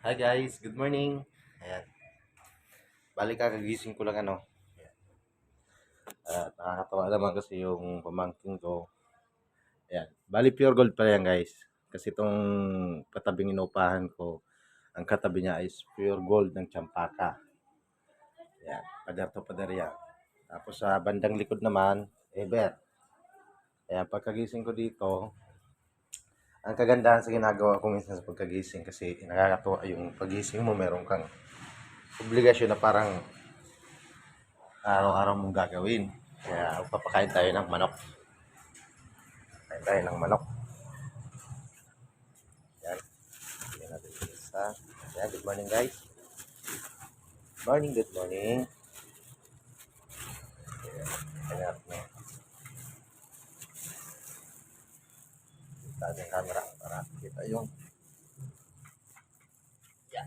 Hi guys, good morning. Ayan, balik kakagising ko lang Ayan. At nakakatawa naman kasi yung pamangkin ko. Ayan, bali pure gold pa yan guys. Kasi itong katabing inupahan ko, ang katabi niya is pure gold ng Champaka. Ayan, pader to pader yan. Tapos sa bandang likod naman, Ever. Ayan, pagkagising ko dito, ang kagandahan sa ginagawa ko minsan sa pagkagising kasi nakakatuwa yung pagising mo, meron kang obligasyon na parang araw-araw mong gagawin. Kaya papakain tayo ng manok. Kain tayo ng manok. Yan. Bigyan natin ito isa. Yan. Good morning guys. Morning, good morning. Yan. Kaya natin yung camera para kita yung yan.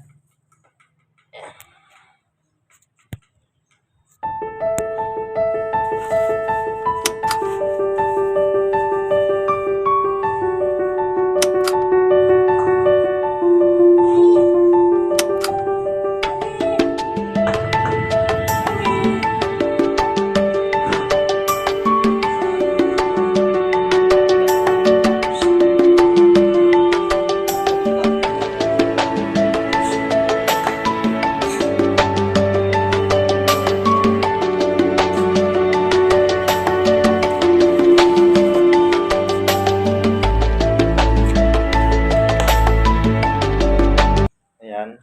Ayan.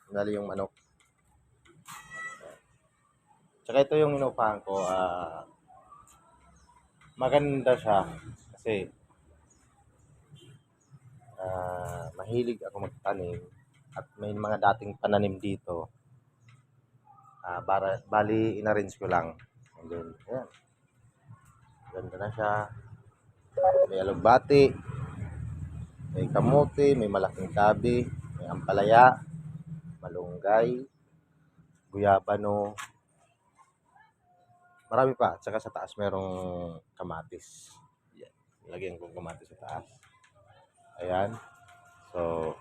Dali yung manok. Tsaka ito yung inupahan ko. Maganda siya. Kasi mahilig ako magtanim. At may mga dating pananim dito. Bali, in-arrange ko lang. And then, ayan. Ganda na siya. May alugbati. May kamote. May malaking gabi. May ampalaya. Malunggay. Guyabano. Marami pa. At saka sa taas merong kamatis. Yan. Lagyan kong kamatis sa taas. Ayan. So,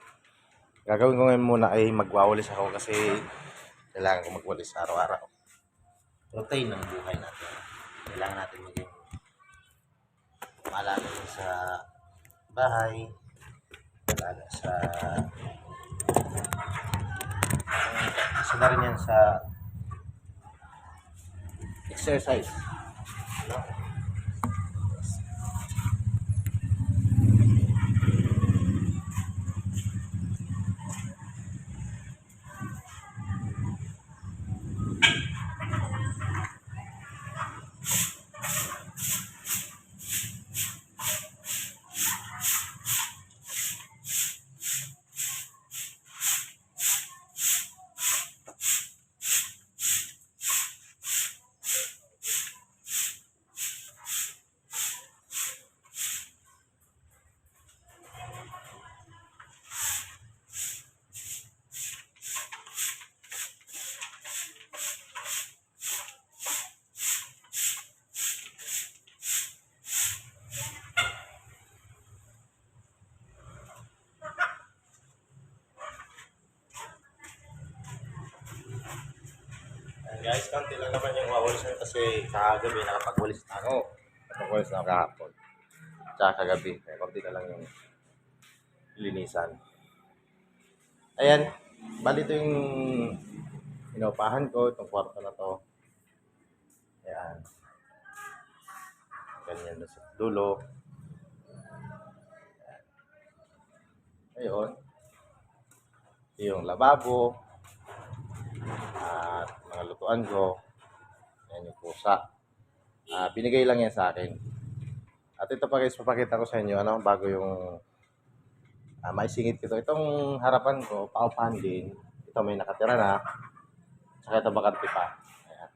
gagawin ko ngayon muna ay magwawalis ako kasi kailangan ko magwalis araw-araw. Routine ng buhay natin. Kailangan natin maging malaga sa bahay, malaga sa isa na rin yan sa exercise. No? Guys, konti lang naman yung wawalis nyo kasi kagabi nakapagwalis na ako. Nakapagwalis na ako kahapon. Tsaka kagabi. Kaya konti na lang yung linisan. Ayan. Bali ito yung inupahan ko. Itong kwarto na to. Ayan. Ganyan na sa dulo. Ayun. Yung lababo. At mga lutuan ko. Ayan yung pusa. Binigay lang yan sa akin. At ito pa guys, papakita ko sa inyo bago yung maisingit ko ito. Itong harapan ko, paupahan din. Ito may nakatira na. Saka ito bakante pa. Ayan.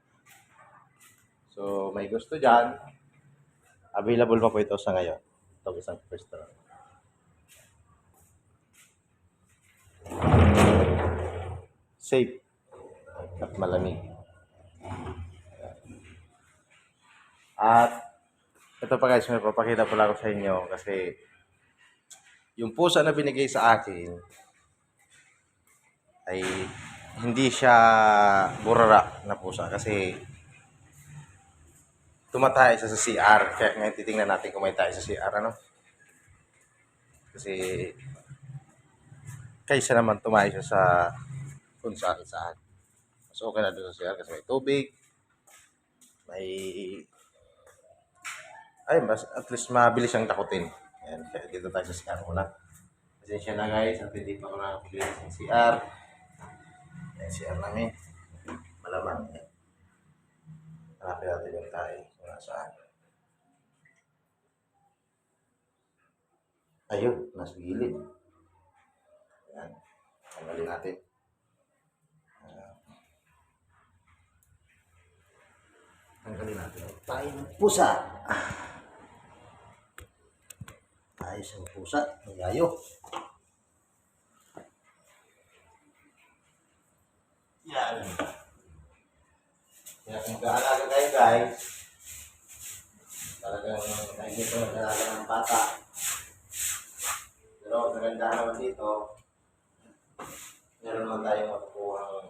So, may gusto dyan. Available pa po ito sa ngayon. Ito isang restaurant. Safe at malamig. At ito pa guys, may papakita pala ako sa inyo kasi yung pusa na binigay sa akin, ay hindi siya burara na pusa kasi tumatay siya sa CR. Kaya ngayon titingnan natin kung may tayo sa CR, ano? Kasi kaysa naman tumayo siya sa kung saan saan. Mas okay na doon sa CR kasi may tubig, may ay mas at least mabilis siyang takutin. Ayan, kaya dito tayo sa CR muna. Pasensya na guys, at hindi pa ako nakapaglinis ng CR. Ayan, CR namin. Malamang. Ayan. Hanapin natin yung tayo kung nasaan. Ayun, nasa gilid. Ayan. Tanggalin natin. Tanggalin natin yung tayo ng pusa. Ayos ang pusa. Ang yayo. Yan. Kaya kung kaalaga kayo guys, talagang hindi ko nag-alaga ng bata. Pero ang kagandahan naman dito, meron naman tayong makukuha ng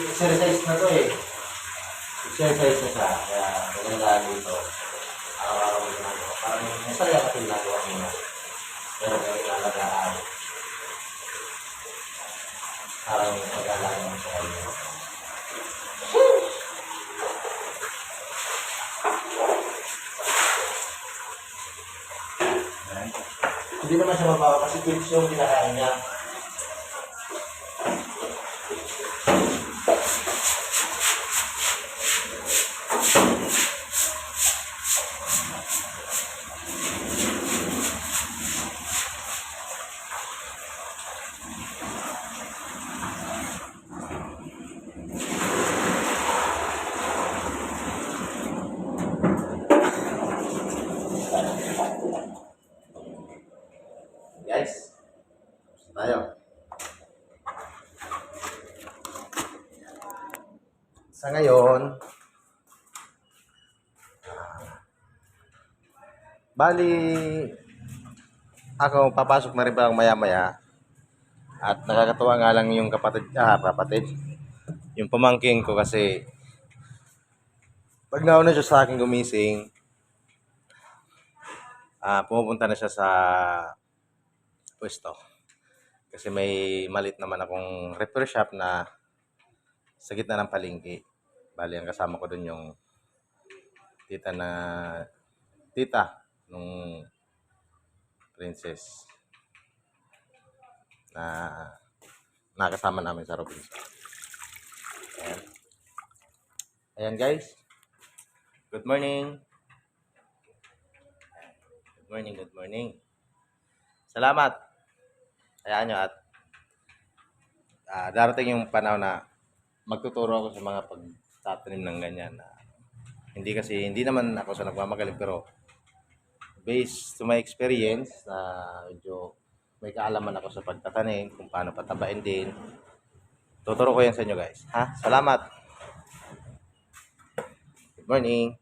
exercise na to eh. Exercise na siya. Kaya kagandahan dito. Araw-araw mo ginagawa. Parang masaya kasi ginagawa mo. Pero kayo nalagaan. Parang mag-alaga mo sa kayo. Hindi naman siya mabawa kasi pigs yung kinakain niya. Guys, tayo. Sa ngayon, bali, ako papasok na rin ba maya-maya. At nakakatuwa nga lang yung kapatid, yung pamangking ko kasi pag nauna siya sa akin gumising, pumupunta na siya sa pwesto. Kasi may malit naman akong repair shop na sa gitna ng palengke. Bali, ang kasama ko dun yung tita nung princess na nakasama namin sa Robinson. Ayan. Ayan guys. Good morning. Good morning, good morning. Salamat. Hayaan nyo at darating yung panahon na magtuturo ako sa mga pagtatanim ng ganyan. Hindi naman ako sa nagmamagaling pero based to my experience na medyo may kaalaman ako sa pagtatanim, kung paano patabain din. Tuturo ko yan sa inyo guys. Ha? Salamat. Good morning.